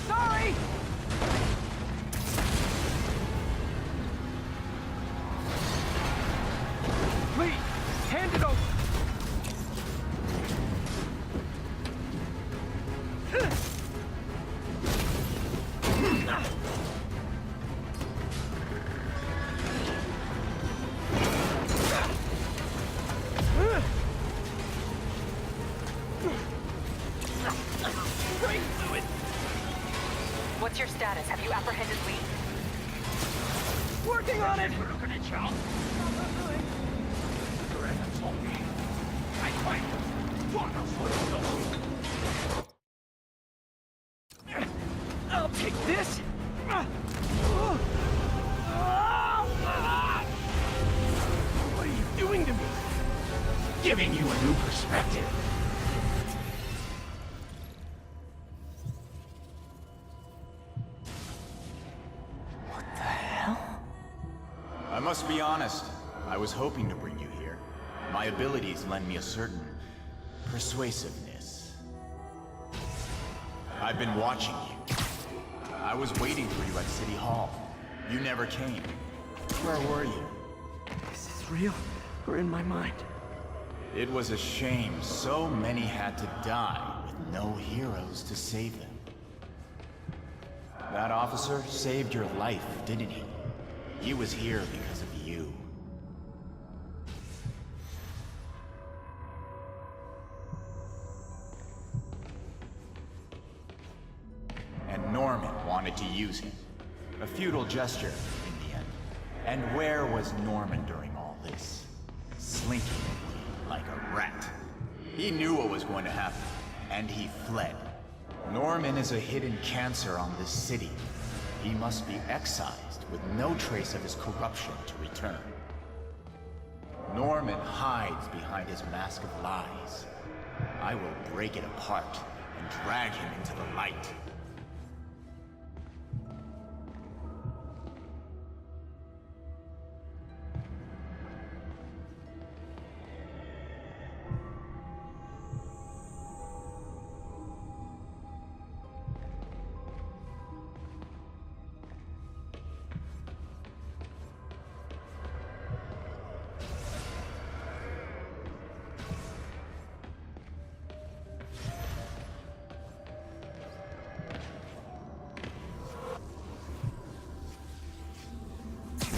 Sorry! Please, hand it over! What's your status? Have you apprehended Lee? Working on it! I'll take this! What are you doing to me? Giving you a new perspective. I must be honest. I was hoping to bring you here. My abilities lend me a certain persuasiveness. I've been watching you. I was waiting for you at City Hall. You never came. Where were you? Is this real or in my mind? It was a shame so many had to die with no heroes to save them. That officer saved your life, didn't he? He was here because of you. And Norman wanted to use him. A futile gesture, in the end. And where was Norman during all this? Slinking like a rat. He knew what was going to happen, and he fled. Norman is a hidden cancer on this city. He must be excised with no trace of his corruption to return. Norman hides behind his mask of lies. I will break it apart and drag him into the light.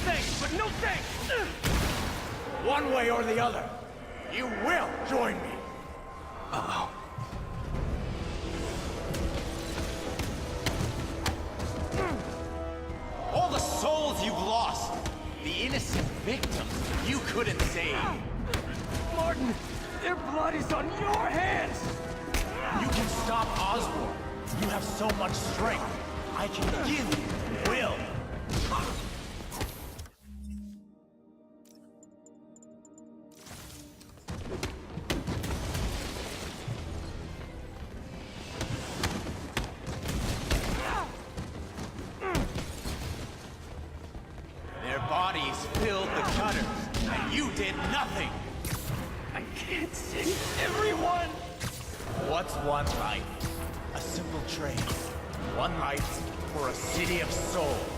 Thanks, but no thanks! One way or the other, you will join me. Uh-oh. All the souls you've lost, the innocent victims you couldn't save. Martin, their blood is on your hands! You can stop Osborn. You have so much strength. I can give you will. Their bodies filled the gutters, and you did nothing. I can't save everyone! What's one life? A simple trade. One life for a city of souls.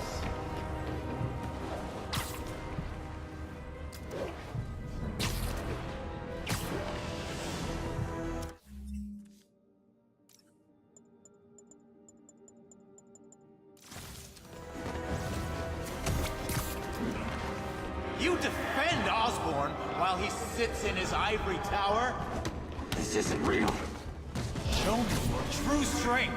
You defend Osborn while he sits in his ivory tower? This isn't real. Show me your true strength.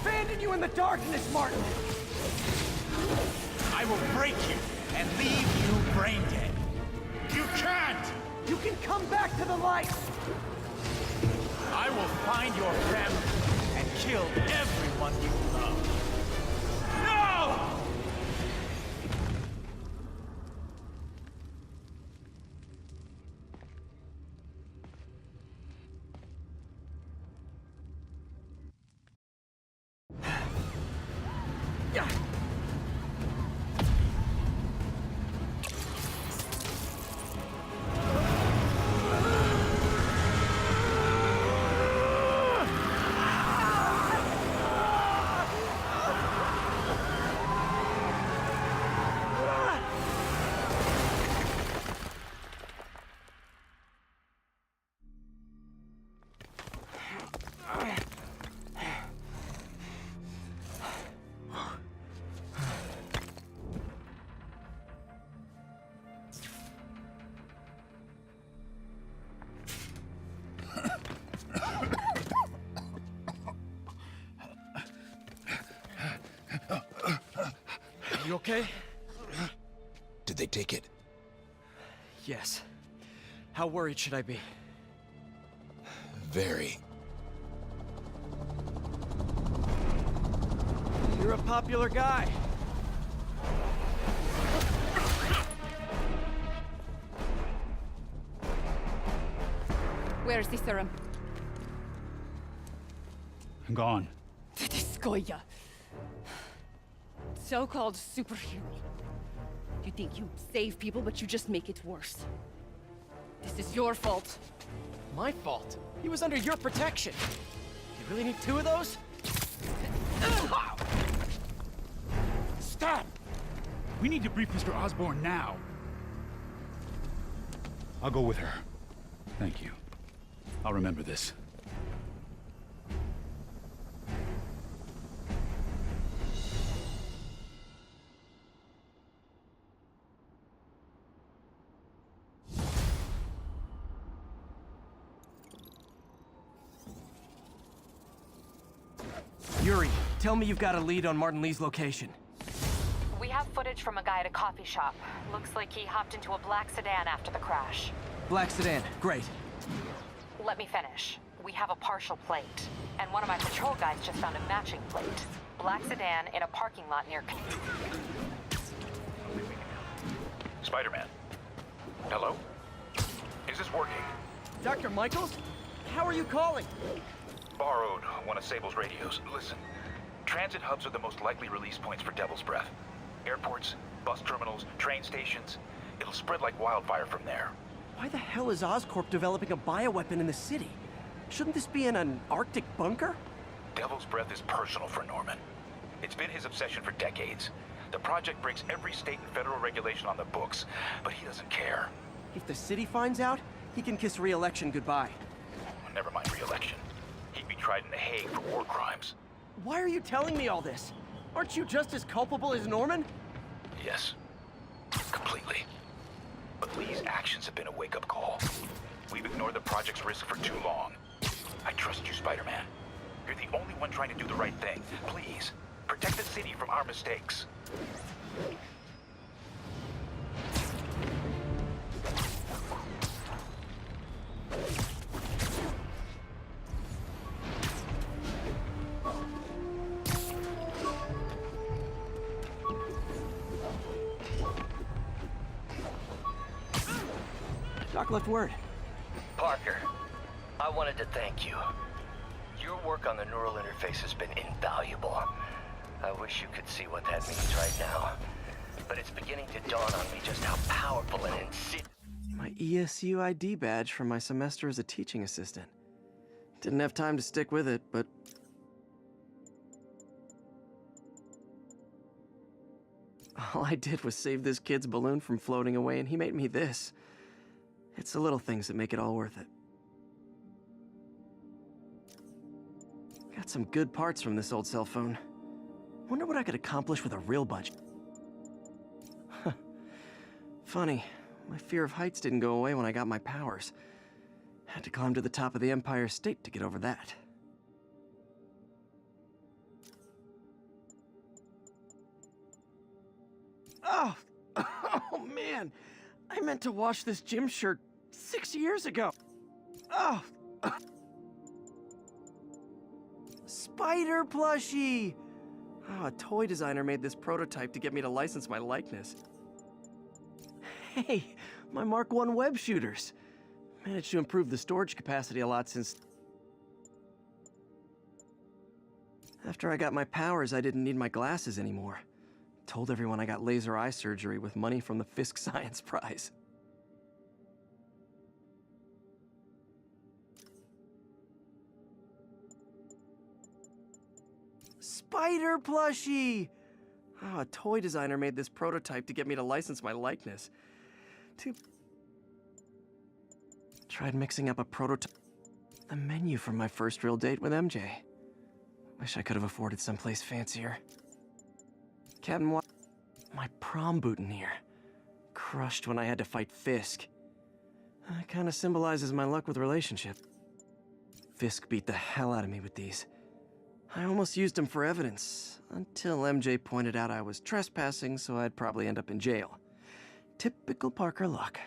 abandon you in the darkness, Martin! I will break you and leave you brain dead. You can't! You can come back to the light! I will find your family and kill everyone you love. No! You okay? Did they take it? Yes. How worried should I be? Very. You're a popular guy. Where's the serum? Gone. This Goya. So-called superhero. You think you save people, but you just make it worse. This is your fault. My fault. He was under your protection. You really need two of those? Stop! We need to brief Mr. Osborn now. I'll go with her. Thank you. I'll remember this. Yuri, tell me you've got a lead on Martin Lee's location. We have footage from a guy at a coffee shop. Looks like he hopped into a black sedan after the crash. Black sedan, great. Let me finish. We have a partial plate. And one of my patrol guys just found a matching plate. Black sedan in a parking lot near... Spider-Man. Hello? Is this working? Dr. Michaels? How are you calling? Borrowed one of Sable's radios. Listen, transit hubs are the most likely release points for Devil's Breath. Airports, bus terminals, train stations. It'll spread like wildfire from there. Why the hell is Oscorp developing a bioweapon in the city? Shouldn't this be in an Arctic bunker? Devil's Breath is personal for Norman. It's been his obsession for decades. The project breaks every state and federal regulation on the books, but he doesn't care. If the city finds out, he can kiss re-election goodbye. Never mind re-election. He'd be tried in The Hague for war crimes. Why are you telling me all this? Aren't you just as culpable as Norman? Yes. Completely. But Lee's actions have been a wake-up call. We've ignored the project's risk for too long. I trust you, Spider-Man. You're the only one trying to do the right thing. Please, protect the city from our mistakes. Doc left word. Parker, I wanted to thank you. Your work on the neural interface has been invaluable. I wish you could see what that means right now. But it's beginning to dawn on me just how powerful and insidious... My ESU ID badge from my semester as a teaching assistant. Didn't have time to stick with it, but... all I did was save this kid's balloon from floating away, and he made me this. It's the little things that make it all worth it. Got some good parts from this old cell phone. Wonder what I could accomplish with a real budget. Funny, my fear of heights didn't go away when I got my powers. Had to climb to the top of the Empire State to get over that. Oh, oh man. I meant to wash this gym shirt 6 years ago. Oh. Spider plushie! Oh, a toy designer made this prototype to get me to license my likeness. Hey, my Mark I web shooters. Managed to improve the storage capacity a lot since... After I got my powers, I didn't need my glasses anymore. Told everyone I got laser eye surgery with money from the Fisk Science Prize. Spider plushie! Oh, a toy designer made this prototype to get me to license my likeness. Tried mixing up a prototype. The menu from my first real date with MJ. Wish I could have afforded someplace fancier. Captain my prom boutonniere. Crushed when I had to fight Fisk. That kinda symbolizes my luck with relationships. Fisk beat the hell out of me with these. I almost used them for evidence, until MJ pointed out I was trespassing, so I'd probably end up in jail. Typical Parker luck.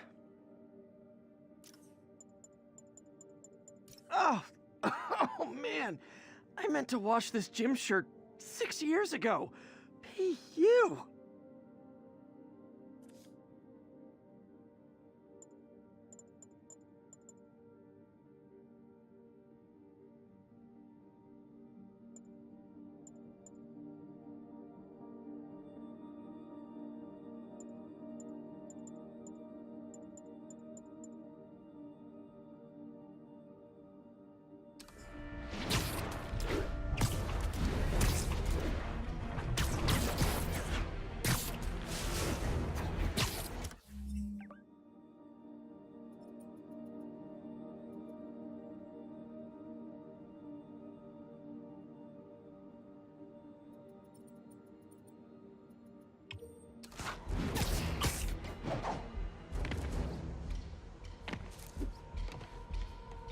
Oh, oh man. I meant to wash this gym shirt 6 years ago. P.U.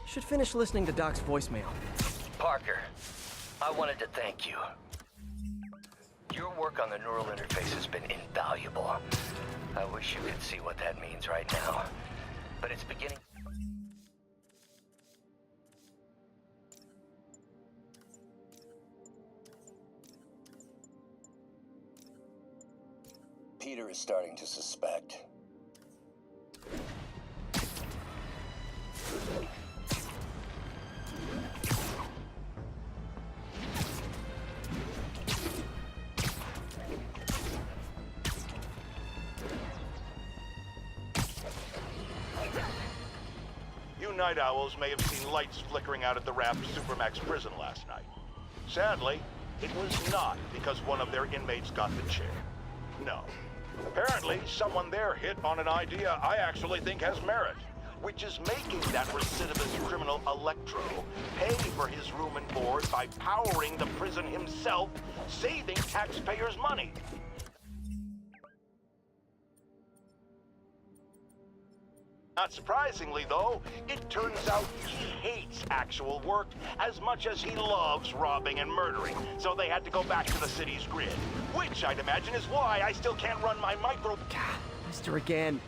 Should finish listening to Doc's voicemail. Parker, I wanted to thank you. Your work on the neural interface has been invaluable. I wish you could see what that means right now. But it's beginning... Peter is starting to suspect. You night owls may have seen lights flickering out at the Raft Supermax prison last night. Sadly, it was not because one of their inmates got the chair. No. Apparently, someone there hit on an idea I actually think has merit, which is making that recidivist criminal Electro pay for his room and board by powering the prison himself, saving taxpayers' money. Not surprisingly, though, it turns out he hates actual work as much as he loves robbing and murdering, so they had to go back to the city's grid, which I'd imagine is why I still can't run my micro... Mister again.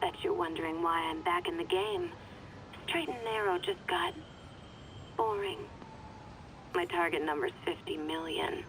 Bet you're wondering why I'm back in the game. Straight and narrow just got... boring. My target number's 50 million.